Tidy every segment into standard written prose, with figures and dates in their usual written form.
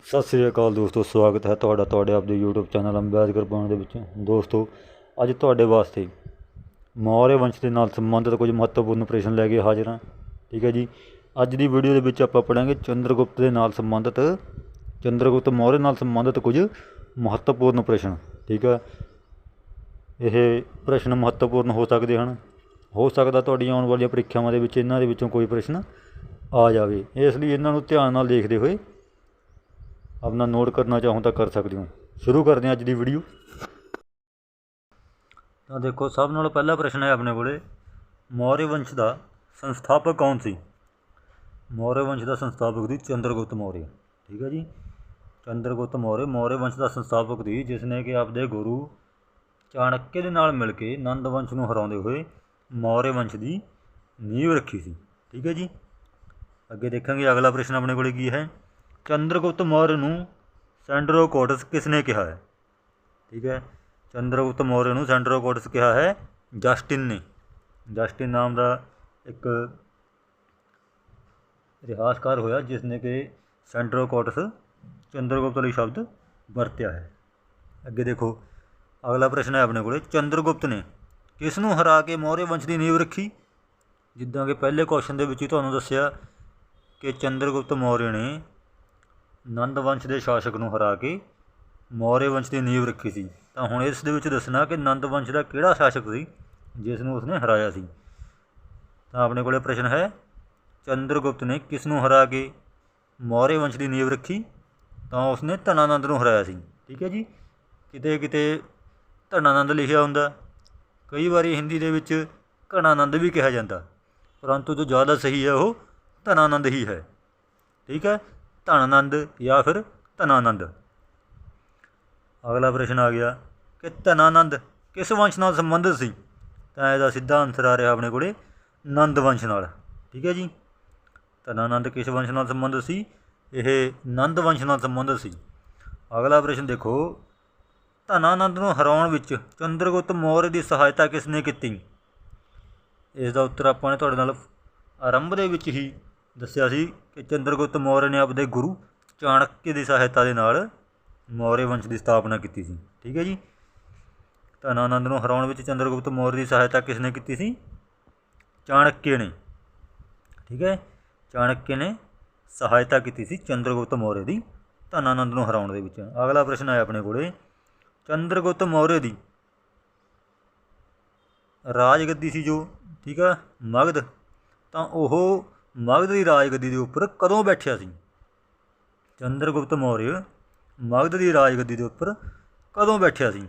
सत श्री अकाल दोस्तों, स्वागत है ਤੁਹਾਡੇ ਆਪਦੇ YouTube ਚੈਨਲ ਅੰਬੇਦਕਰ ਪੁਆਇੰਟ ਦੇ ਵਿੱਚ। ਦੋਸਤੋ, ਅੱਜ ਤੁਹਾਡੇ ਵਾਸਤੇ ਮੌर्य ਵੰਸ਼ ਦੇ ਨਾਲ ਸੰਬੰਧਿਤ ਕੁਝ ਮਹੱਤਵਪੂਰਨ ਪ੍ਰਸ਼ਨ ਲੈ ਕੇ ਹਾਜ਼ਰ ਹਾਂ। ਠੀਕ ਹੈ ਜੀ, ਅੱਜ ਦੀ ਵੀਡੀਓ ਦੇ ਵਿੱਚ ਆਪਾਂ ਪੜਾਂਗੇ ਚੰਦਰਗੁਪਤ ਦੇ ਨਾਲ ਸੰਬੰਧਿਤ ਚੰਦਰਗੁਪਤ ਮੌर्य ਨਾਲ ਸੰਬੰਧਿਤ ਕੁਝ ਮਹੱਤਵਪੂਰਨ ਪ੍ਰਸ਼ਨ। ਠੀਕ ਹੈ, ਇਹ ਪ੍ਰਸ਼ਨ ਮਹੱਤਵਪੂਰਨ ਹੋ ਸਕਦੇ ਹਨ। ਹੋ ਸਕਦਾ ਤੁਹਾਡੀਆਂ ਆਉਣ ਵਾਲੀਆਂ ਪ੍ਰੀਖਿਆਵਾਂ ਦੇ ਵਿੱਚ ਇਹਨਾਂ ਦੇ ਵਿੱਚੋਂ ਕੋਈ ਪ੍ਰਸ਼ਨ ਆ ਜਾਵੇ, ਇਸ ਲਈ ਇਹਨਾਂ ਨੂੰ ਧਿਆਨ ਨਾਲ ਦੇਖਦੇ ਹੋਏ अपना नोट करना चाहो तो कर सकते हो। शुरू करते हैं अज की वीडियो। तो देखो, सब नालों पहला प्रश्न है अपने को, मौर्य वंश का संस्थापक कौन सी? मौर्य वंश का संस्थापक थी चंद्रगुप्त मौर्य। ठीक है जी, चंद्रगुप्त मौर्य मौर्य वंश का संस्थापक थी, जिसने कि आपके गुरु चाणक्य के नाल मिल के नंद वंश को हराते हुए मौर्य वंश की नींव रखी सी। ठीक है जी, अगे देखेंगे अगला प्रश्न अपने को की है, चंद्रगुप्त मौर्य ਨੂੰ ਸੈਂਡਰੋਕੋਟਸ किसने कहा है? ठीक है, चंद्रगुप्त मौर्य ਨੂੰ ਸੈਂਡਰੋਕੋਟਸ कहा है जस्टिन ने। जस्टिन नाम का एक इतिहासकार होया जिसने कि सैंडरोकोटस चंद्रगुप्त लिए शब्द वरत्या है। अगे देखो अगला प्रश्न है अपने को, चंद्रगुप्त ने किस नूं हरा के मौर्य वंश की नींव रखी? जिद्दां कि पहले क्वेश्चन के तुहानूं दस्सिया कि चंद्रगुप्त मौर्य ने नंद वंश के शासक नूं हरा के मौर्य वंश की नींव रखी सी। तो हुण इस दे विच दसना कि नंद वंश का किहड़ा शासक सी जिसनूं उसने हराया सी। तो अपने को प्रश्न है, चंद्रगुप्त ने किस नूं हरा के मौर्य वंश की नींव रखी? तो उसने धनानंद नूं हराया सी। ठीक है जी, किते किते धनानंद लिखिया हुंदा, कई बारी हिंदी दे विच घणानंद भी कहा जाता, परंतु जो ज़्यादा सही है वो धनानंद ही है। ठीक है, धनानंद या फिर धनानंद। अगला प्रश्न आ गया कि धनानंद किस वंश नाल संबंधित सी? तो इसका सीधा आंसर आ रहा अपने को नंद वंश नाल। ठीक है जी, धनानंद किस वंश नाल संबंधित सी? यह नंद वंश नाल संबंधित सी। अगला प्रश्न देखो, धनानंद नूं हराउण विच चंद्रगुप्त मौर्य की सहायता किसने की? इसका उत्तर आपां ने तुहाडे नाल आरंभ दे विच ही दस्सिया सी कि चंद्रगुप्त मौर्य ने अपने गुरु चाणक्य की सहायता के नाल मौर्य वंश की स्थापना की सी। ठीक है जी, धनानंद नूं हराउण विच चंद्रगुप्त मौर्य की सहायता किसने की सी? चाणक्य ने। ठीक है, चाणक्य ने सहायता की सी चंद्रगुप्त मौर्य की धनानंद नूं हराउण दे विच। अगला प्रश्न है अपने को, चंद्रगुप्त मौर्य की राजगद्दी सी जो, ठीक है, मगध, तो वह मगध की राजगद्दी के उपर कदों बैठिया सी? चंद्रगुप्त मौर्य मगध की राजगद्दी के उपर कदों बैठिया सी?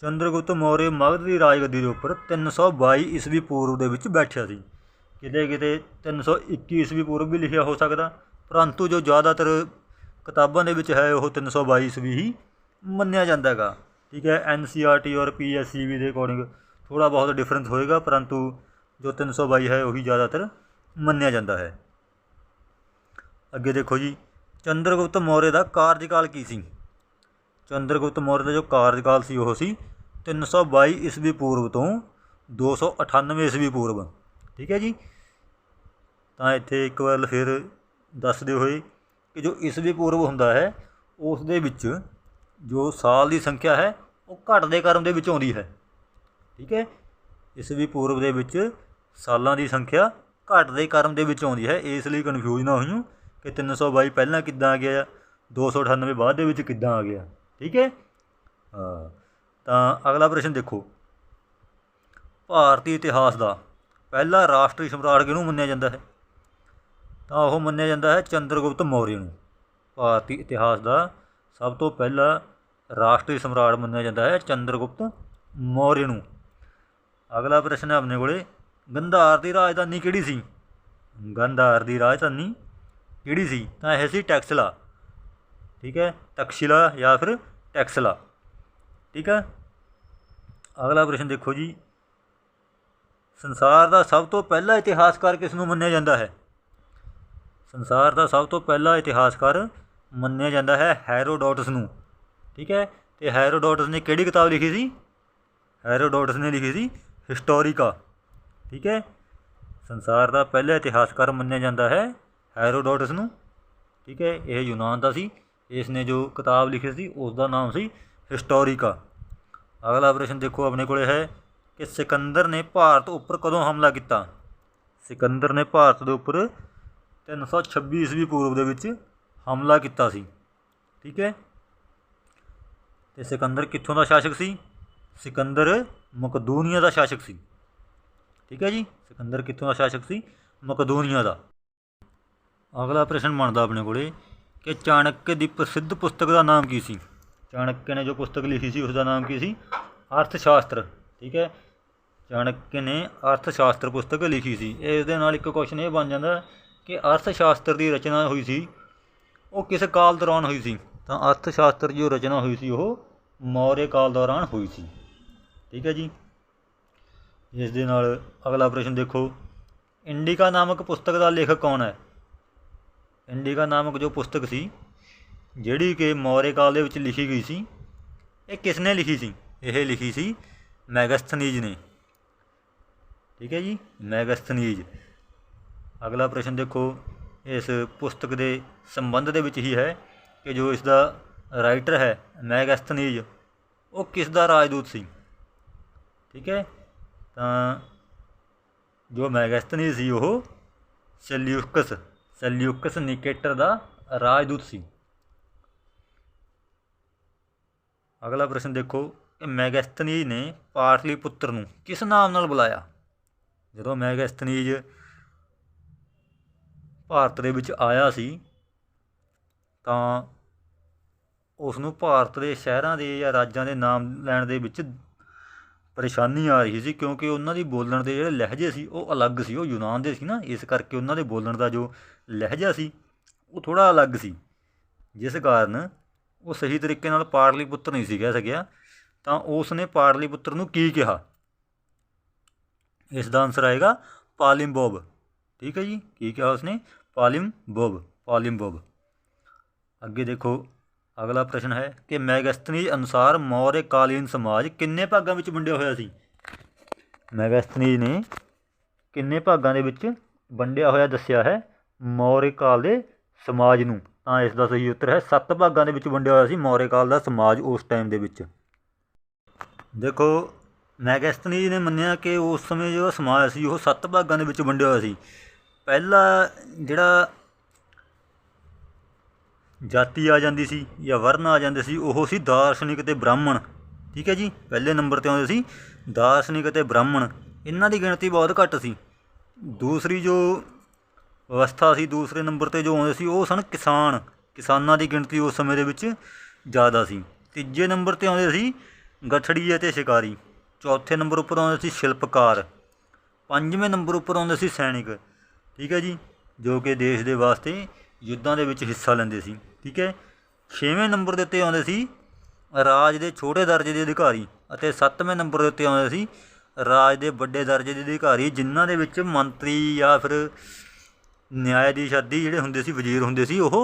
चंद्रगुप्त मौर्य मगध की राजगद्दी के उपर 322 ईस्वी पूर्व के विच बैठिया सी। किते किते 321 ईस्वी पूर्व भी लिखिया हो सकता, परंतु जो ज़्यादातर किताबों के विच है वह 322 ईस्वी ही मन्निया जाता है। ठीक है, NCERT और PSCB के अकॉर्डिंग थोड़ा बहुत डिफरेंस होएगा, परंतु जो 322 है वही ज़्यादातर मन्निया जाता है। अगे देखो जी, चंद्रगुप्त मौर्य का कार्यकाल की सी? चंद्रगुप्त मौर्य का जो कार्यकाल सी वह सी 322 ईस्वी पूर्व तो 298 ईस्वी पूर्व। ठीक है जी, तो इत्थे एक बार फिर दसदे हुए कि जो ईस्वी पूर्व हुंदा है उस दे विच जो साल की संख्या है वो घटदे क्रम दे विच आउंदी है। ठीक है, ईस्वी पूर्व दे विच सालां की संख्या घटदे क्रम दे विच आउंदी है, इसलिए कन्फ्यूज ना होइयो कि 322 पहला किद्दां आ गया, 298 बाद दे विच किद्दां आ गया। ठीक है, हाँ। तो अगला प्रश्न देखो, भारतीय इतिहास का पहला राष्ट्रीय सम्राट किहनूं मन्निया जाता है? तो वह मन्निया जाता है चंद्रगुप्त मौर्य नूं। भारतीय इतिहास का सब तो पहला राष्ट्रीय सम्राट मन्निया जाता है चंद्रगुप्त मौर्य नूं। अगला प्रश्न है अपने को, गंधार की राजधानी किहड़ी सी? गंधार की राजधानी किहड़ी सी? तो यह सी टैक्सला। ठीक है, तक्षशिला या फिर टैक्सला। ठीक है, अगला प्रश्न देखो जी, संसार का सब तो पहला इतिहासकार किसनूं मन्निया जाता है? संसार का सब तो पहला इतिहासकार मन्निया जाता है हेरोडोटस नूं। ठीक है, तो हेरोडोटस ने किहड़ी किताब लिखी सी? हेरोडोटस ने लिखी सी हिस्टोरिका। ठीक है, संसार का पहला इतिहासकार मन्निया जाता है हेरोडोटस नूं। ठीक है, यह यूनान का सी इसने जो किताब लिखी थी उसका नाम सी हिस्टोरिका। अगला प्रश्न देखो अपने को है कि सिकंदर ने भारत उपर कदों हमला किया। सिकंदर ने भारत के उपर 326 ईस्वी पूर्व ਦੇ ਵਿੱਚ हमला किया सी। ठीक है, तो सिकंदर कित्थों का शासक सी? सिकंदर मकदूनिया का शासक सी। ठीक है जी, सिकंदर कित्थों का शासक सी? मकदूनिया का। अगला प्रश्न बनता अपने को कि चाणक्य की प्रसिद्ध पुस्तक का नाम की सी? चाणक्य ने जो पुस्तक लिखी सी उसका नाम की सी? अर्थशास्त्र। ठीक है, चाणक्य ने अर्थशास्त्र पुस्तक लिखी सी। इस दे नाल एक क्वेश्चन ये बन जाता कि अर्थशास्त्र की रचना हुई सी वो किस काल दौरान हुई सी? तो अर्थशास्त्र की जो रचना हुई सी वो मौर्य काल दौरान हुई सी। ठीक है जी, इस दे नाल अगला प्रश्न देखो, इंडिका नामक पुस्तक का लेखक कौन है? इंडिका नामक जो पुस्तक सी जिहड़ी कि मौर्य काल दे विच लिखी गई सी, ये किसने लिखी सी? यह लिखी सी मैगस्थनीज ने। ठीक है जी, मैगस्थनीज। अगला प्रश्न देखो, इस पुस्तक के संबंध दे विच ही है कि जो इसका राइटर है मैगस्थनीज वो किसदा राजदूत सी? ठीक है, तो जो मैगस्थनीज सी वो सैल्यूकस निकेटर का राजदूत सी। अगला प्रश्न देखो कि मैगस्थनीज ने पाटलीपुत्र नूं किस नाम नाल बुलाया? जो मैगस्थनीज भारत दे विच आया सी तां उसनूं भारत के शहरां दे या राज्यां दे नाम लैण दे विच परेशानी आ रही सी, क्योंकि उन्होंने बोलण के जोड़े लहजे सी वो अलग सी, वो यूनान दे सी ना, इस करके उन्होंने बोलण का जो लहजा सी वो थोड़ा अलग सी, जिस कारण वो सही तरीके नाल पाटलीपुत्र नहीं सी कह सकिया। तो उसने पाटलीपुत्र नूं की कहा? इसका आंसर आएगा पालिम्बोब। ठीक है जी, की कहा उसने? पालिम्बोब। अगे देखो अगला प्रश्न है कि मैगस्थनीज अनुसार मौर्यकालीन समाज किन्ने भागों में वंडिया होया सी? मैगस्थनीज ने किन्ने भागों दे विच वंडिया होया दस्सिया है मौर्य काल के समाज नूं? तां इसका सही उत्तर है 7 भागों के विच वंडिया होया सी मौर्य काल का समाज उस टाइम दे विच। देखो मैगस्थनीज ने मन्निया कि उस समय जो समाज सी वो 7 भागों के विच वंडिया होया सी। पहला जिहड़ा जाति आ जाती सी या वर्ण आ जाते सी वो सी दार्शनिक ते ब्राह्मण। ठीक है जी, पहले नंबर पर आते सी दार्शनिक ते ब्राह्मण, इन्हां दी गिणती बहुत घट सी। दूसरी जो व्यवस्था सी दूसरे नंबर पर जो आते सी वो सन किसान, किसानां दी गिणती उस समय दे विच ज़्यादा सी। तीजे नंबर पर आते सी गठड़ीए ते शिकारी। चौथे नंबर पर आते सी शिल्पकार। पंजवें नंबर पर आते सी सैनिक। ठीक है जी, जो कि देश के वास्ते युद्धां दे विच हिस्सा लैंदे सी। ठीक है, 6वें नंबर के उत्ते आउंदे सी राज के छोटे दर्जे के अधिकारी ਅਤੇ 7वें नंबर के उत्ते आउंदे सी राज के वड्डे दर्जे के अधिकारी, जिन्हां दे विच मंत्री या फिर न्यायाधीश आदि जिहड़े हुंदे सी वजीर हुंदे सी वो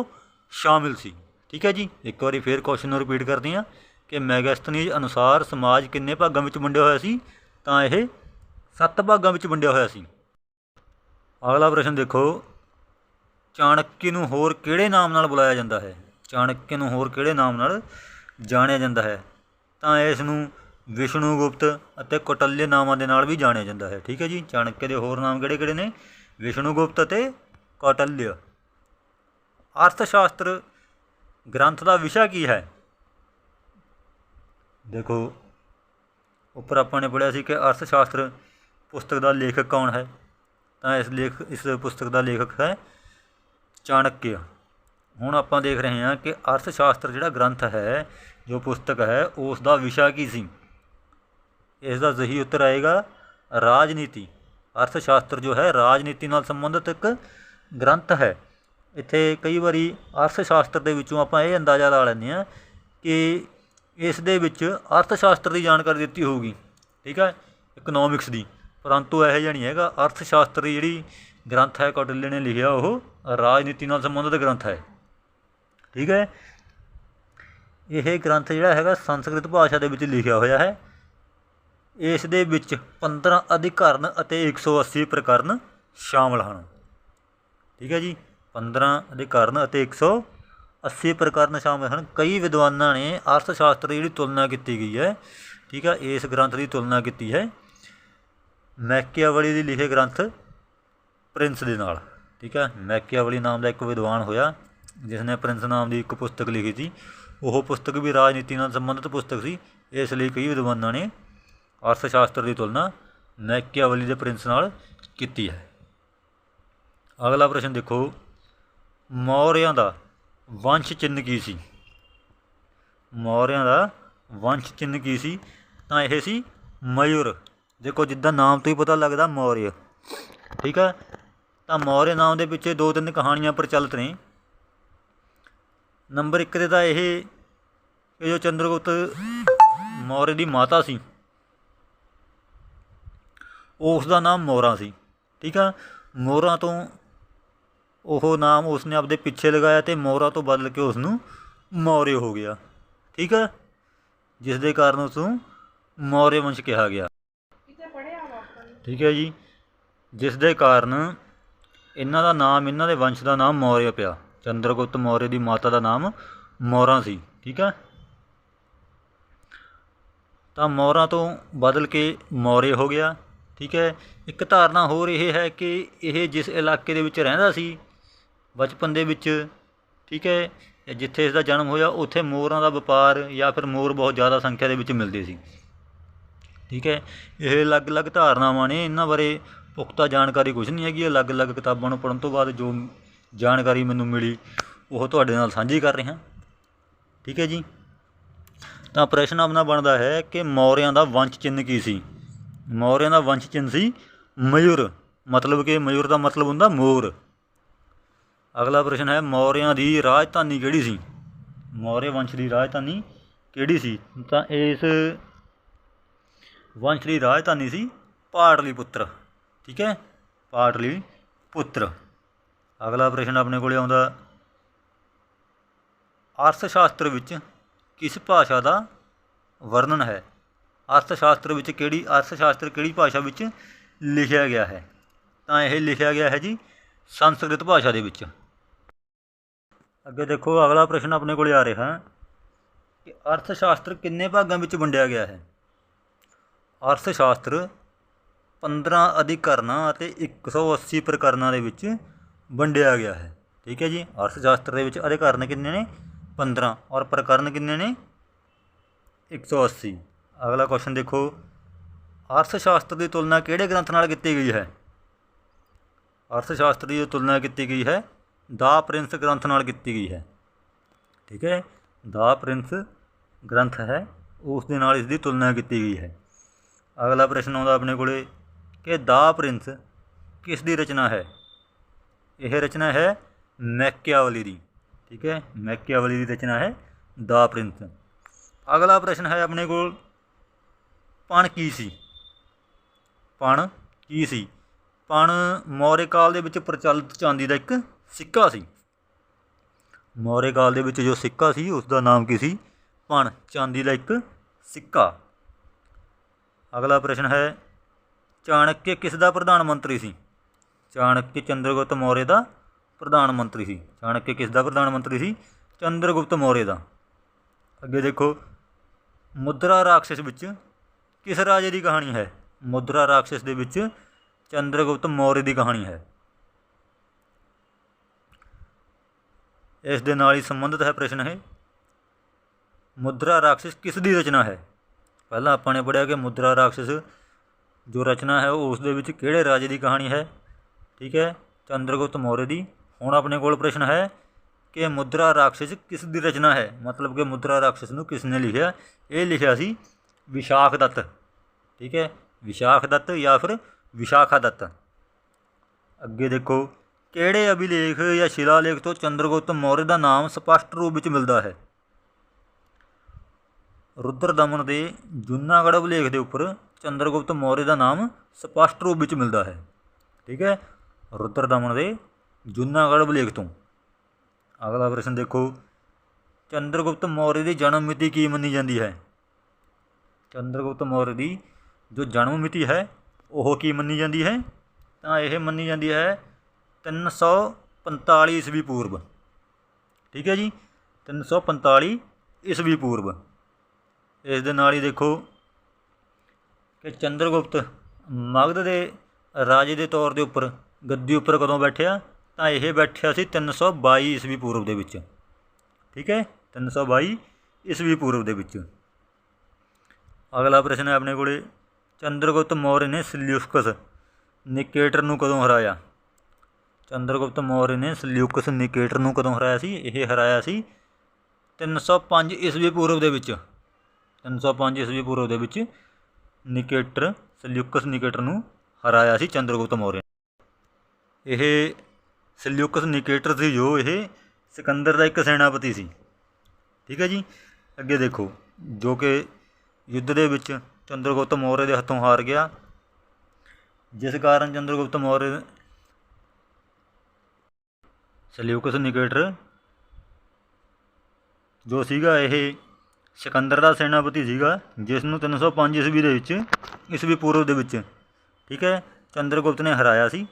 शामिल सी। ठीक है जी, एक बार फिर क्वेश्चन रिपीट करते हैं कि मैगस्थनीज अनुसार समाज किन्ने भागों में वंडिया होया सी? तां इह 7 भागों में वंडिया होया सी। अगला प्रश्न देखो, चाणक्य नूं होर किहड़े नाम नाल बुलाया जाता है? चाणक्य नूं होर किहड़े नाम नाल जाणिया जाता है? तो इसनूं विष्णुगुप्त अते कौटल्य नामां दे नाल भी जाणिया जाता है। ठीक है जी, चाणक्य के होर नाम किहड़े किहड़े ने? विष्णुगुप्त अते कौटल्य। अर्थशास्त्र ग्रंथ का विषय की है? देखो उपर आपां ने पढ़िया सी कि अर्थशास्त्र पुस्तक का लेखक कौन है? तो इस पुस्तक का लेखक है चाणक्य। हुण आपां देख रहे हैं कि अर्थशास्त्र जिहड़ा ग्रंथ है जो पुस्तक है उसका विषय की सी? इसका सही उत्तर आएगा राजनीति। अर्थशास्त्र जो है राजनीति नाल संबंधित एक ग्रंथ है। इत्थे कई बारी अर्थशास्त्र दे विचों आपां इह अंदाज़ा ला लैंदे हां कि इस दे विच अर्थशास्त्र की जानकारी दित्ती होगी। ठीक है, इकनॉमिक्स की, परंतु यह जिहा नहीं हैगा। अर्थशास्त्र की जिहड़ी ग्रंथ है कौटिल्य ने लिखिया वो राजनीति नाल संबंधित ग्रंथ है। ठीक है, यह ग्रंथ जिहड़ा हैगा संस्कृत भाषा दे विच लिखिया होया है। इस दे विच 15 अधिकरण अते 180 प्रकरण शामिल हैं। ठीक है जी, 15 अधिकरण अते 180 80 ਪ੍ਰਕਰਨ ਸ਼ਾਮਿਲ ਹਨ। ਕਈ ਵਿਦਵਾਨਾਂ ਨੇ ਅਰਥ ਸ਼ਾਸਤਰ ਦੀ ਜਿਹੜੀ ਤੁਲਨਾ ਕੀਤੀ ਗਈ ਹੈ, ਠੀਕ ਹੈ, ਇਸ ਗ੍ਰੰਥ ਦੀ ਤੁਲਨਾ ਕੀਤੀ ਹੈ ਮੈਕੀਆਵਲੀ ਦੀ ਲਿਖੇ ਗ੍ਰੰਥ ਪ੍ਰਿੰਸ ਦੇ ਨਾਲ, ਠੀਕ ਹੈ। ਮੈਕੀਆਵਲੀ ਨਾਮ ਦਾ ਇੱਕ ਵਿਦਵਾਨ ਹੋਇਆ ਜਿਸ ਨੇ ਪ੍ਰਿੰਸ ਨਾਮ ਦੀ ਇੱਕ ਪੁਸਤਕ ਲਿਖੀ ਸੀ। ਉਹ ਪੁਸਤਕ ਵੀ ਰਾਜਨੀਤੀ ਨਾਲ ਸੰਬੰਧਿਤ ਪੁਸਤਕ ਸੀ, ਇਸ ਲਈ ਕਈ ਵਿਦਵਾਨਾਂ ਨੇ ਅਰਥ ਸ਼ਾਸਤਰ ਦੀ ਤੁਲਨਾ ਮੈਕੀਆਵਲੀ ਦੇ ਪ੍ਰਿੰਸ ਨਾਲ ਕੀਤੀ ਹੈ। ਅਗਲਾ ਪ੍ਰਸ਼ਨ ਦੇਖੋ, ਮੌਰਿਆਂ ਦਾ ਵੰਸ਼ ਚਿੰਨ੍ਹ ਕੀ ਸੀ? ਮੌਰਿਆਂ ਦਾ ਵੰਸ਼ ਚਿੰਨ੍ਹ ਕੀ ਸੀ? ਤਾਂ ਇਹ ਸੀ ਮਯੂਰ। ਦੇਖੋ ਜਿੱਦਾਂ ਨਾਮ ਤੋਂ ਹੀ ਪਤਾ ਲੱਗਦਾ ਮੌਰਿਆ, ਠੀਕ ਹੈ। ਤਾਂ ਮੌਰਿਆ ਨਾਮ ਦੇ ਪਿੱਛੇ 2-3 ਕਹਾਣੀਆਂ ਪ੍ਰਚਲਿਤ ਨੇ। ਨੰਬਰ 1 'ਤੇ ਤਾਂ ਇਹ ਕਿ ਜੋ ਚੰਦਰਗੁਪਤ ਮੌਰਿਆ ਦੀ ਮਾਤਾ ਸੀ ਉਸ ਦਾ ਨਾਮ ਮੌਰਾ ਸੀ, ਠੀਕ ਆ। ਮੌਰਾ ਤੋਂ ਉਹ ਨਾਮ ਉਸਨੇ ਆਪਦੇ ਪਿੱਛੇ ਲਗਾਇਆ ਅਤੇ ਮੌਰਾ ਤੋਂ ਬਦਲ ਕੇ ਉਸ ਨੂੰ ਮੌਰਿਆ ਹੋ ਗਿਆ, ਠੀਕ ਆ, ਜਿਸ ਦੇ ਕਾਰਨ ਉਸ ਨੂੰ ਮੌਰਿਆ ਵੰਸ਼ ਕਿਹਾ ਗਿਆ, ਠੀਕ ਹੈ ਜੀ। ਜਿਸ ਦੇ ਕਾਰਨ ਇਹਨਾਂ ਦਾ ਨਾਮ, ਇਹਨਾਂ ਦੇ ਵੰਸ਼ ਦਾ ਨਾਮ ਮੌਰਿਆ ਪਿਆ। ਚੰਦਰਗੁਪਤ ਮੌਰਿਆ ਦੀ ਮਾਤਾ ਦਾ ਨਾਮ ਮੌਰਾ ਸੀ, ਠੀਕ ਆ। ਤਾਂ ਮੌਰਾ ਤੋਂ ਬਦਲ ਕੇ ਮੌਰਿਆ ਹੋ ਗਿਆ, ਠੀਕ ਹੈ। ਇੱਕ ਧਾਰਨਾ ਹੋਰ ਇਹ ਹੈ ਕਿ ਇਹ ਜਿਸ ਇਲਾਕੇ ਦੇ ਵਿੱਚ ਰਹਿੰਦਾ ਸੀ ਬਚਪਨ ਦੇ ਵਿੱਚ, ਠੀਕ ਹੈ, ਜਿੱਥੇ ਇਸ ਦਾ ਜਨਮ ਹੋਇਆ ਉੱਥੇ ਮੋਰਾਂ ਦਾ ਵਪਾਰ ਜਾਂ ਫਿਰ ਮੋਰ ਬਹੁਤ ਜ਼ਿਆਦਾ ਸੰਖਿਆ ਦੇ ਵਿੱਚ ਮਿਲਦੇ ਸੀ, ਠੀਕ ਹੈ। ਇਹ ਅਲੱਗ-ਅਲੱਗ ਧਾਰਨਾਵਾਂ ਨੇ, ਇਹਨਾਂ ਬਾਰੇ ਪੁਖਤਾ ਜਾਣਕਾਰੀ ਕੁਛ ਨਹੀਂ ਹੈਗੀ। ਅਲੱਗ-ਅਲੱਗ ਕਿਤਾਬਾਂ ਨੂੰ ਪੜ੍ਹਨ ਤੋਂ ਬਾਅਦ ਜੋ ਜਾਣਕਾਰੀ ਮੈਨੂੰ ਮਿਲੀ ਉਹ ਤੁਹਾਡੇ ਨਾਲ ਸਾਂਝੀ ਕਰ ਰਿਹਾ, ਠੀਕ ਹੈ ਜੀ। ਤਾਂ ਪ੍ਰਸ਼ਨ ਆਪਣਾ ਬਣਦਾ ਹੈ ਕਿ ਮੌਰਿਆਂ ਦਾ ਵੰਸ਼ ਚਿੰਨ੍ਹ ਕੀ ਸੀ? ਮੌਰਿਆਂ ਦਾ ਵੰਸ਼ ਚਿੰਨ੍ਹ ਸੀ ਮਯੂਰ, ਮਤਲਬ ਕਿ ਮਯੂਰ ਦਾ ਮਤਲਬ ਹੁੰਦਾ ਮੋਰ। ਅਗਲਾ ਪ੍ਰਸ਼ਨ ਹੈ, ਮੌਰਿਆਂ ਦੀ ਰਾਜਧਾਨੀ ਕਿਹੜੀ ਸੀ? ਮੌਰਿਆ ਵੰਸ਼ ਦੀ ਰਾਜਧਾਨੀ ਕਿਹੜੀ ਸੀ? ਤਾਂ ਇਸ ਵੰਸ਼ ਦੀ ਰਾਜਧਾਨੀ ਸੀ ਪਾਟਲੀਪੁੱਤਰ, ਠੀਕ ਹੈ, ਪਾਟਲੀਪੁੱਤਰ। ਅਗਲਾ ਪ੍ਰਸ਼ਨ ਆਪਣੇ ਕੋਲ ਆਉਂਦਾ, ਅਰਥ ਸ਼ਾਸਤਰ ਵਿੱਚ ਕਿਸ ਭਾਸ਼ਾ ਦਾ ਵਰਣਨ ਹੈ? ਅਰਥ ਸ਼ਾਸਤਰ ਕਿਹੜੀ ਭਾਸ਼ਾ ਵਿੱਚ ਲਿਖਿਆ ਗਿਆ ਹੈ? ਤਾਂ ਇਹ ਲਿਖਿਆ ਗਿਆ ਹੈ ਜੀ ਸੰਸਕ੍ਰਿਤ ਭਾਸ਼ਾ ਦੇ ਵਿੱਚ। ਅੱਗੇ ਦੇਖੋ, ਅਗਲਾ ਪ੍ਰਸ਼ਨ ਆਪਣੇ ਕੋਲ ਆ ਰਿਹਾ ਕਿ ਅਰਥ ਸ਼ਾਸਤਰ ਕਿੰਨੇ ਭਾਗਾਂ ਵਿੱਚ ਵੰਡਿਆ ਗਿਆ ਹੈ? ਅਰਥ ਸ਼ਾਸਤਰ 15 ਅਧਿਕਰਨਾਂ ਅਤੇ 180 ਪ੍ਰਕਰਨਾਂ ਦੇ ਵਿੱਚ ਵੰਡਿਆ ਗਿਆ ਹੈ, ਠੀਕ ਹੈ ਜੀ। ਅਰਥ ਸ਼ਾਸਤਰ ਦੇ ਵਿੱਚ ਅਧਿਕਰਨ ਕਿੰਨੇ ਨੇ? 15, ਔਰ ਪ੍ਰਕਰਨ ਕਿੰਨੇ ਨੇ? 180। ਅਗਲਾ ਕੁਐਸਚਨ ਦੇਖੋ, ਅਰਥ ਸ਼ਾਸਤਰ ਦੀ ਤੁਲਨਾ ਕਿਹੜੇ ਗ੍ਰੰਥ ਨਾਲ ਕੀਤੀ ਗਈ ਹੈ? ਅਰਥ ਸ਼ਾਸਤਰ ਦੀ ਜੋ ਤੁਲਨਾ ਕੀਤੀ ਗਈ ਹੈ ਦਾ ਪ੍ਰਿੰਸ ਗ੍ਰੰਥ ਨਾਲ ਕੀਤੀ ਗਈ ਹੈ, ਠੀਕ ਹੈ। ਦਾ ਪ੍ਰਿੰਸ ਗ੍ਰੰਥ ਹੈ, ਉਸ ਦੇ ਨਾਲ ਇਸ ਦੀ ਤੁਲਨਾ ਕੀਤੀ ਗਈ ਹੈ। ਅਗਲਾ ਪ੍ਰਸ਼ਨ ਆਉਂਦਾ ਆਪਣੇ ਕੋਲ ਕਿ ਦਾ ਪ੍ਰਿੰਸ ਕਿਸ ਦੀ ਰਚਨਾ ਹੈ? ਇਹ ਰਚਨਾ ਹੈ ਮੈਕੀਆਵਲੀ ਦੀ, ਠੀਕ ਹੈ। ਮੈਕੀਆਵਲੀ ਦੀ ਰਚਨਾ ਹੈ ਦਾ ਪ੍ਰਿੰਸ। ਅਗਲਾ ਪ੍ਰਸ਼ਨ ਹੈ ਆਪਣੇ ਕੋਲ, ਪਣ ਕੀ ਸੀ? ਪਣ ਕੀ ਸੀ? ਪਣ ਮੌਰਿਆ ਕਾਲ ਦੇ ਵਿੱਚ ਪ੍ਰਚਲਿਤ ਚਾਂਦੀ ਦਾ ਇੱਕ ਸਿੱਕਾ ਸੀ। ਮੌਰਿਆ ਕਾਲ ਦੇ ਵਿੱਚ ਜੋ ਸਿੱਕਾ ਸੀ ਉਸ ਦਾ ਨਾਮ ਕੀ ਸੀ? ਪਣ, ਚਾਂਦੀ ਦਾ ਇੱਕ ਸਿੱਕਾ। ਅਗਲਾ ਪ੍ਰਸ਼ਨ ਹੈ, ਚਾਣਕਿਆ ਕਿਸ ਦਾ ਪ੍ਰਧਾਨ ਮੰਤਰੀ ਸੀ? ਚਾਣਕਿਆ ਚੰਦਰਗੁਪਤ ਮੌਰਿਆ ਦਾ ਪ੍ਰਧਾਨ ਮੰਤਰੀ ਸੀ। ਚਾਣਕਿਆ ਕਿਸ ਦਾ ਪ੍ਰਧਾਨ ਮੰਤਰੀ ਸੀ? ਚੰਦਰਗੁਪਤ ਮੌਰਿਆ ਦਾ। ਅੱਗੇ ਦੇਖੋ, ਮੁਦਰਾ ਰਾਖਸ਼ ਵਿੱਚ ਕਿਸ ਰਾਜੇ ਦੀ ਕਹਾਣੀ ਹੈ? ਮੁਦਰਾ ਰਾਖਸ਼ ਦੇ ਵਿੱਚ ਚੰਦਰਗੁਪਤ ਮੌਰਿਆ ਦੀ ਕਹਾਣੀ ਹੈ। ਇਸ ਦੇ ਨਾਲ ਹੀ ਸੰਬੰਧਿਤ ਹੈ ਪ੍ਰਸ਼ਨ ਇਹ, ਮੁਦਰਾ ਰਾਖਸ਼ ਕਿਸ ਦੀ ਰਚਨਾ ਹੈ? ਪਹਿਲਾਂ ਆਪਾਂ ਨੇ ਪੜ੍ਹਿਆ ਕਿ ਮੁਦਰਾ ਰਾਖਸ਼ ਜੋ ਰਚਨਾ ਹੈ ਉਸ ਦੇ ਵਿੱਚ ਕਿਹੜੇ ਰਾਜੇ ਦੀ ਕਹਾਣੀ ਹੈ, ਠੀਕ ਹੈ, ਚੰਦਰਗੁਪਤ ਮੌਰਿਆ ਦੀ। ਹੁਣ ਆਪਣੇ ਕੋਲ ਪ੍ਰਸ਼ਨ ਹੈ ਕਿ ਮੁਦਰਾ ਰਾਖਸ਼ ਕਿਸ ਦੀ ਰਚਨਾ ਹੈ, ਮਤਲਬ ਕਿ ਮੁਦਰਾ ਰਾਖਸ਼ ਨੂੰ ਕਿਸ ਨੇ ਲਿਖਿਆ? ਇਹ ਲਿਖਿਆ ਸੀ ਵਿਸ਼ਾਖ ਦੱਤ, ਠੀਕ ਹੈ, ਵਿਸ਼ਾਖ ਦੱਤ ਜਾਂ ਫਿਰ ਵਿਸ਼ਾਖਾ ਦੱਤ। ਅੱਗੇ ਦੇਖੋ, ਕਿਹੜੇ ਅਭਿਲੇਖ ਜਾਂ ਸ਼ਿਲਾਲੇਖ ਤੋਂ ਚੰਦਰਗੁਪਤ ਮੌਰਿਆ ਦਾ ਨਾਮ ਸਪਸ਼ਟ ਰੂਪ ਵਿੱਚ ਮਿਲਦਾ ਹੈ? ਰੁਦਰਦਮਨ ਦੇ ਜੂਨਾਗੜ੍ਹ ਅਭਿਲੇਖ ਦੇ ਉੱਪਰ ਚੰਦਰਗੁਪਤ ਮੌਰਿਆ ਦਾ ਨਾਮ ਸਪਸ਼ਟ ਰੂਪ ਵਿੱਚ ਮਿਲਦਾ ਹੈ, ਠੀਕ ਹੈ, ਰੁਦਰਦਮਨ ਦੇ ਜੂਨਾਗੜ੍ਹ ਅਭਿਲੇਖ ਤੋਂ। ਅਗਲਾ ਪ੍ਰਸ਼ਨ ਦੇਖੋ, ਚੰਦਰਗੁਪਤ ਮੌਰਿਆ ਦੀ ਜਨਮ ਮਿਤੀ ਕੀ ਮੰਨੀ ਜਾਂਦੀ ਹੈ? ਚੰਦਰਗੁਪਤ ਮੌਰਿਆ ਦੀ ਜੋ ਜਨਮ ਮਿਤੀ ਹੈ ਉਹ ਕੀ ਮੰਨੀ ਜਾਂਦੀ ਹੈ? ਤਾਂ ਇਹ ਮੰਨੀ ਜਾਂਦੀ ਹੈ 345 ਈਸਵੀ ਪੂਰਵ, ਠੀਕ ਹੈ ਜੀ। 345 ਈਸਵੀ ਪੂਰਬ। ਇਸ ਦੇ ਨਾਲ ਹੀ ਦੇਖੋ ਕਿ ਚੰਦਰਗੁਪਤ ਮਗਧ ਦੇ ਰਾਜੇ ਦੇ ਤੌਰ ਦੇ ਉੱਪਰ ਗੱਦੀ ਉੱਪਰ ਕਦੋਂ ਬੈਠਿਆ, ਤਾਂ ਇਹ ਬੈਠਿਆ ਸੀ 322 ਈਸਵੀ ਪੂਰਬ ਦੇ ਵਿੱਚ। ਠੀਕ ਹੈ, 322 ਈਸਵੀ ਪੂਰਬ ਦੇ ਵਿੱਚ। ਅਗਲਾ ਪ੍ਰਸ਼ਨ ਹੈ ਆਪਣੇ ਕੋਲ, ਚੰਦਰਗੁਪਤ ਮੌर्य ਨੇ ਸਲਿਊਕਸ ਨਿਕੇਟਰ ਨੂੰ ਕਦੋਂ ਹਰਾਇਆ? ਚੰਦਰਗੁਪਤ ਮੌर्य ਨੇ ਸਲਿਊਕਸ ਨਿਕੇਟਰ ਨੂੰ ਕਦੋਂ ਹਰਾਇਆ ਸੀ? ਇਹ ਹਰਾਇਆ ਸੀ 305 ਈਸਵੀ ਪੂਰਬ ਦੇ ਵਿੱਚ। 305 ਈਸਵੀ ਪੂਰਬ ਦੇ ਵਿੱਚ ਨਿਕੇਟਰ ਸਲਿਊਕਸ ਨਿਕੇਟਰ ਨੂੰ ਹਰਾਇਆ ਸੀ ਚੰਦਰਗੁਪਤ ਮੌर्य। ਇਹ ਸਲਿਊਕਸ ਨਿਕੇਟਰ ਸੀ ਜੋ ਇਹ ਸਿਕੰਦਰ ਦਾ ਇੱਕ ਸੈਨਾਪਤੀ ਸੀ। ਠੀਕ ਹੈ ਜੀ। ਅੱਗੇ ਦੇਖੋ, ਜੋ ਕਿ ਯੁੱਧ ਦੇ ਵਿੱਚ ਚੰਦਰਗੁਪਤ ਮੌर्य ਦੇ ਹੱਥੋਂ ਹਾਰ ਗਿਆ, ਜਿਸ ਕਾਰਨ ਚੰਦਰਗੁਪਤ ਮੌर्य ਸਲਿਊਕਸ ਨਿਕੇਟਰ ਜੋ ਸੀਗਾ ਇਹ ਸਿਕੰਦਰ ਦਾ ਸੈਨਾਪਤੀ ਸੀਗਾ, ਜਿਸ ਨੂੰ 305 ਈਸਵੀ ਦੇ ਵਿੱਚ ਈਸਵੀ ਪੂਰਬ ਦੇ ਵਿੱਚ, ਠੀਕ ਹੈ, ਚੰਦਰਗੁਪਤ ਨੇ ਹਰਾਇਆ ਸੀ।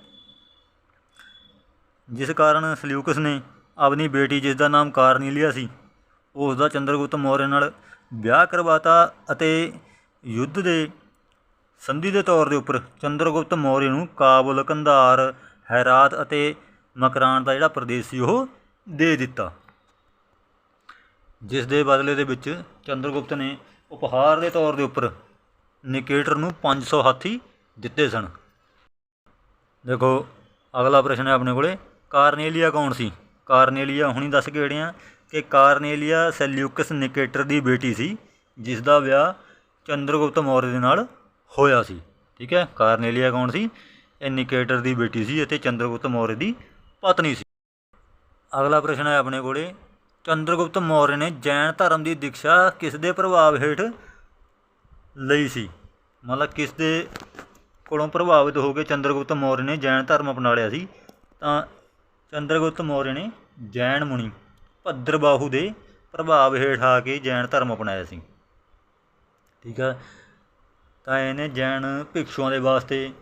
ਜਿਸ ਕਾਰਨ ਸਲਿਊਕਸ ਨੇ ਆਪਣੀ ਬੇਟੀ, ਜਿਸ ਦਾ ਨਾਮ ਕਾਰਨੀਲੀਆ ਸੀ, ਉਸ ਦਾ ਚੰਦਰਗੁਪਤ ਮੌर्य ਨਾਲ ਵਿਆਹ ਕਰਵਾਤਾ ਅਤੇ ਯੁੱਧ ਦੇ ਸੰਧੀ ਦੇ ਤੌਰ ਦੇ ਉੱਪਰ ਚੰਦਰਗੁਪਤ ਮੌर्य ਨੂੰ ਕਾਬੁਲ, ਕੰਧਾਰ, ਹੈਰਾਤ ਅਤੇ ਮਕਰਾਨ ਦਾ ਜਿਹੜਾ ਪ੍ਰਦੇਸ਼ ਸੀ ਉਹ ਦੇ ਦਿੱਤਾ, ਜਿਸ ਦੇ ਬਦਲੇ ਦੇ ਵਿੱਚ ਚੰਦਰਗੁਪਤ ਨੇ ਉਪਹਾਰ ਦੇ ਤੌਰ ਦੇ ਉੱਪਰ ਨਿਕੇਟਰ ਨੂੰ 500 ਹਾਥੀ ਦਿੱਤੇ ਸਨ। ਦੇਖੋ ਅਗਲਾ ਪ੍ਰਸ਼ਨ ਹੈ ਆਪਣੇ ਕੋਲੇ, ਕਾਰਨੇਲੀਆ ਕੌਣ ਸੀ? ਕਾਰਨੇਲੀਆ ਹੁਣੀ ਦੱਸ ਕੇ ਹਟੇ ਹਾਂ ਕਿ ਕਾਰਨੇਲੀਆ ਸੈਲਿਊਕਸ ਨਿਕੇਟਰ ਦੀ ਬੇਟੀ ਸੀ, ਜਿਸ ਦਾ ਵਿਆਹ ਚੰਦਰਗੁਪਤ ਮੌर्य ਦੇ ਨਾਲ ਹੋਇਆ ਸੀ। ਠੀਕ ਹੈ, ਕਾਰਨੇਲੀਆ ਕੌਣ ਸੀ? ਇਹ ਨਿਕੇਟਰ ਦੀ ਬੇਟੀ ਸੀ ਅਤੇ ਚੰਦਰਗੁਪਤ ਮੌर्य ਦੀ ਪਤਨੀ ਸੀ। ਅਗਲਾ ਪ੍ਰਸ਼ਨ ਹੈ ਆਪਣੇ ਕੋਲੇ, ਚੰਦਰਗੁਪਤ ਮੌर्य ਨੇ ਜੈਨ ਧਰਮ ਦੀ ਦੀਕਸ਼ਾ ਕਿਸ ਦੇ ਪ੍ਰਭਾਵ ਹੇਠ ਲਈ ਸੀ? ਮਤਲਬ ਕਿਸ ਦੇ ਕੋਲੋਂ ਪ੍ਰਭਾਵਿਤ ਹੋ ਕੇ ਚੰਦਰਗੁਪਤ ਮੌर्य ਨੇ ਜੈਨ ਧਰਮ ਅਪਣਾ ਲਿਆ ਸੀ? ਤਾਂ ਚੰਦਰਗੁਪਤ ਮੌर्य ਨੇ ਜੈਨ ਮੁਨੀ ਭੱਦਰਬਾਹੂ ਦੇ ਪ੍ਰਭਾਵ ਹੇਠ ਆ ਕੇ ਜੈਨ ਧਰਮ ਅਪਣਾਇਆ ਸੀ। ਠੀਕ ਹੈ, ਤਾਂ ਇਹਨੇ ਜੈਨ ਭਿਕਸ਼ੂਆਂ ਦੇ ਵਾਸਤੇ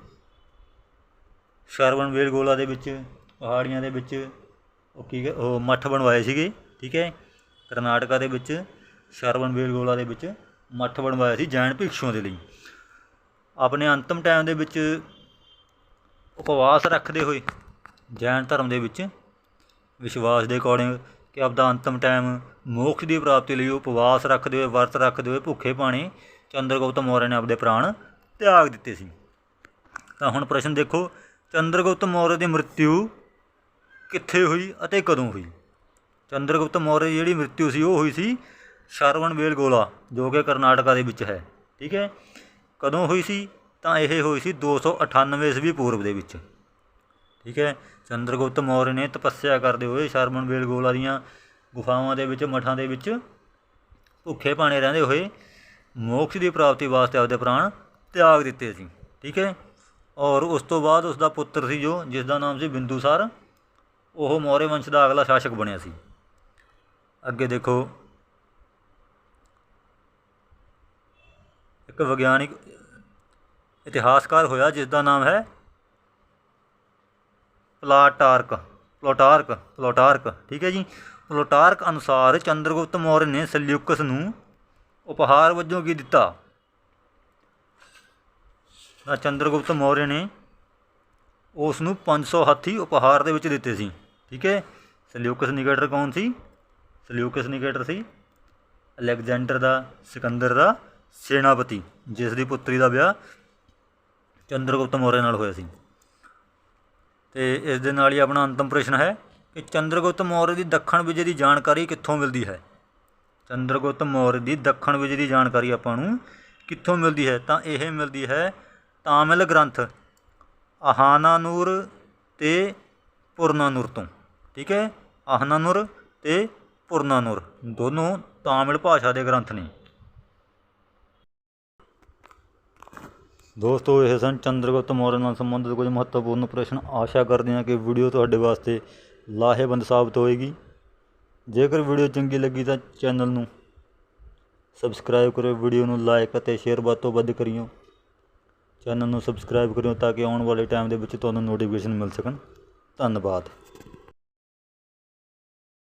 ਸ਼ਰਵਣਬੇਲਗੋਲਾ ਦੇ ਵਿੱਚ, ਪਹਾੜੀਆਂ ਦੇ ਵਿੱਚ ਉਹ ਮੱਠ ਬਣਵਾਏ ਸੀਗੇ। ਠੀਕ ਹੈ, ਕਰਨਾਟਕਾ ਦੇ ਵਿੱਚ ਸ਼ਰਵਣਬੇਲਗੋਲਾ ਦੇ ਵਿੱਚ ਮੱਠ ਬਣਵਾਇਆ ਸੀ ਜੈਨ ਭਿਕਸ਼ੂਆਂ ਦੇ ਲਈ। ਆਪਣੇ ਅੰਤਿਮ ਟਾਈਮ ਦੇ ਵਿੱਚ ਉਪਵਾਸ ਰੱਖਦੇ ਹੋਏ, ਜੈਨ ਧਰਮ ਦੇ ਵਿੱਚ ਵਿਸ਼ਵਾਸ ਦੇ ਅਕੋਰਡਿੰਗ ਕਿ ਆਪਦਾ ਅੰਤਿਮ ਟਾਈਮ ਮੋਕਸ਼ ਦੀ ਪ੍ਰਾਪਤੀ ਲਈ ਉਪਵਾਸ ਰੱਖਦੇ ਹੋਏ, ਵਰਤ ਰੱਖਦੇ ਹੋਏ, ਭੁੱਖੇ ਪਾਣੀ ਚੰਦਰਗੁਪਤ ਮੌर्य ਨੇ ਆਪਦੇ ਪ੍ਰਾਣ ਤਿਆਗ ਦਿੱਤੇ ਸੀ। ਤਾਂ ਹੁਣ ਪ੍ਰਸ਼ਨ ਦੇਖੋ, ਚੰਦਰਗੁਪਤ ਮੌर्य ਦੀ ਮ੍ਰਿਤਿੂ ਕਿੱਥੇ ਹੋਈ ਅਤੇ ਕਦੋਂ ਹੋਈ? ਚੰਦਰਗੁਪਤ ਮੌर्य ਦੀ ਜਿਹੜੀ ਮ੍ਰਿਤਿੂ ਸੀ ਉਹ ਹੋਈ ਸੀ ਸ਼ਰਵਣਬੇਲਗੋਲਾ, ਜੋ ਕਿ ਕਰਨਾਟਕਾ ਦੇ ਵਿੱਚ ਹੈ। ਠੀਕ ਹੈ, ਕਦੋਂ ਹੋਈ ਸੀ? ਤਾਂ ਇਹ ਹੋਈ ਸੀ 298 ਈਸਵੀ ਪੂਰਬ ਦੇ ਵਿੱਚ। ਠੀਕ ਹੈ, ਚੰਦਰਗੁਪਤ ਮੌर्य ਨੇ ਤਪੱਸਿਆ ਕਰਦੇ ਹੋਏ ਸ਼ਰਵਣਬੇਲਗੋਲਾ ਦੀਆਂ ਗੁਫਾਵਾਂ ਦੇ ਵਿੱਚ, ਮਠਾਂ ਦੇ ਵਿੱਚ ਭੁੱਖੇ ਭਾਣੇ ਰਹਿੰਦੇ ਹੋਏ ਮੋਕਸ਼ ਦੀ ਪ੍ਰਾਪਤੀ ਵਾਸਤੇ ਆਪਦੇ ਪ੍ਰਾਣ ਤਿਆਗ ਦਿੱਤੇ ਸੀ। ਠੀਕ ਹੈ, ਔਰ ਉਸ ਤੋਂ ਬਾਅਦ ਉਸ ਦਾ ਪੁੱਤਰ ਸੀ ਜੋ, ਜਿਸ ਦਾ ਨਾਮ ਸੀ ਬਿੰਦੂਸਾਰ, ਉਹ ਮੌर्य ਵੰਸ਼ ਦਾ ਅਗਲਾ ਸ਼ਾਸਕ ਬਣਿਆ ਸੀ। ਅੱਗੇ ਦੇਖੋ, ਇੱਕ ਵਿਗਿਆਨਿਕ ਇਤਿਹਾਸਕਾਰ ਹੋਇਆ ਜਿਸ ਦਾ ਨਾਮ ਹੈ ਪਲੋਟਾਰਕ। ਠੀਕ ਹੈ ਜੀ। ਪਲੋਟਾਰਕ ਅਨੁਸਾਰ ਚੰਦਰਗੁਪਤ ਮੌर्य ਨੇ ਸਲਿਊਕਸ ਨੂੰ ਉਪਹਾਰ ਵਜੋਂ ਕੀ ਦਿੱਤਾ? ਤਾਂ ਚੰਦਰਗੁਪਤ ਮੌर्य ਨੇ ਉਸ ਨੂੰ 500 ਹਾਥੀ ਉਪਹਾਰ ਦੇ ਵਿੱਚ ਦਿੱਤੇ ਸੀ। ਠੀਕ ਹੈ, ਸਲਿਊਕਸ ਨਿਕੇਟਰ ਕੌਣ ਸੀ? ਸਲਿਊਕਸ ਨਿਕੇਟਰ ਸੀ ਅਲੈਗਜ਼ੈਂਡਰ ਦਾ, ਸਿਕੰਦਰ ਦਾ ਸੈਨਾਪਤੀ, ਜਿਸ ਦੀ ਪੁੱਤਰੀ ਦਾ ਵਿਆਹ ਚੰਦਰਗੁਪਤ ਮੌर्य ਨਾਲ ਹੋਇਆ ਸੀ। ਅਤੇ ਇਸ ਦੇ ਨਾਲ ਹੀ ਆਪਣਾ ਅੰਤਿਮ ਪ੍ਰਸ਼ਨ ਹੈ ਕਿ ਚੰਦਰਗੁਪਤ ਮੌर्य ਦੀ ਦੱਖਣ ਵਿਜੇ ਦੀ ਜਾਣਕਾਰੀ ਕਿੱਥੋਂ ਮਿਲਦੀ ਹੈ? ਚੰਦਰਗੁਪਤ ਮੌर्य ਦੀ ਦੱਖਣ ਵਿਜੇ ਦੀ ਜਾਣਕਾਰੀ ਆਪਾਂ ਨੂੰ ਕਿੱਥੋਂ ਮਿਲਦੀ ਹੈ? ਤਾਂ ਇਹ ਮਿਲਦੀ ਹੈ ਤਾਮਿਲ ਗ੍ਰੰਥ ਆਹਾਨਾਨੂਰ ਅਤੇ ਪੁਰਨਾਨੂਰ ਤੋਂ। ਠੀਕ ਹੈ, ਆਹਾਨਾਨੂਰ ਅਤੇ ਪੁਰਨਾਨੂਰ ਦੋਨੋਂ ਤਾਮਿਲ ਭਾਸ਼ਾ ਦੇ ਗ੍ਰੰਥ ਨੇ। ਦੋਸਤੋ, ਇਹ ਸਨ ਚੰਦਰਗੁਪਤ ਮੌर्य ਨਾਲ ਸੰਬੰਧਿਤ ਕੁਝ ਮਹੱਤਵਪੂਰਨ ਪ੍ਰਸ਼ਨ। ਆਸ਼ਾ ਕਰਦੇ ਹਾਂ ਕਿ ਵੀਡੀਓ ਤੁਹਾਡੇ ਵਾਸਤੇ ਲਾਹੇਵੰਦ ਸਾਬਤ ਹੋਏਗੀ। ਜੇਕਰ ਵੀਡੀਓ ਚੰਗੀ ਲੱਗੀ ਤਾਂ ਚੈਨਲ ਨੂੰ ਸਬਸਕ੍ਰਾਈਬ ਕਰਿਓ, ਵੀਡੀਓ ਨੂੰ ਲਾਈਕ ਅਤੇ ਸ਼ੇਅਰ ਵੱਧ ਤੋਂ ਵੱਧ ਕਰਿਓ। ਚੈਨਲ ਨੂੰ ਸਬਸਕ੍ਰਾਈਬ ਕਰਿਓ ਤਾਂ ਕਿ ਆਉਣ ਵਾਲੇ ਟਾਈਮ ਦੇ ਵਿੱਚ ਤੁਹਾਨੂੰ ਨੋਟੀਫਿਕੇਸ਼ਨ ਮਿਲ ਸਕਣ। ਧੰਨਵਾਦ।